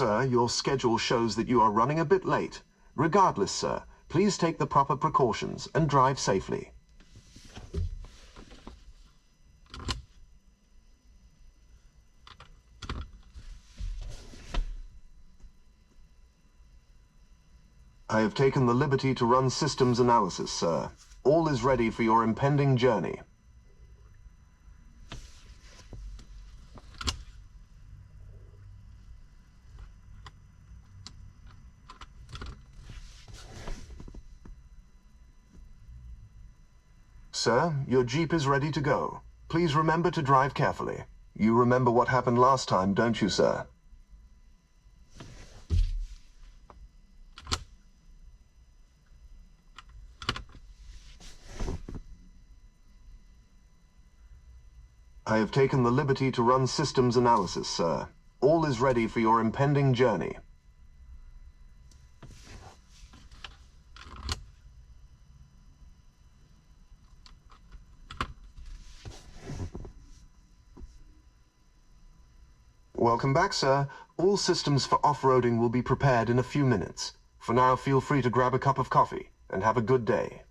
Sir, your schedule shows that you are running a bit late. Regardless, sir, please take the proper precautions and drive safely. I have taken the liberty to run systems analysis, sir. All is ready for your impending journey. Sir, your Jeep is ready to go. Please remember to drive carefully. You remember what happened last time, don't you, sir? I have taken the liberty to run systems analysis, sir. All is ready for your impending journey. Welcome back, sir. All systems for off-roading will be prepared in a few minutes. For now, feel free to grab a cup of coffee and have a good day.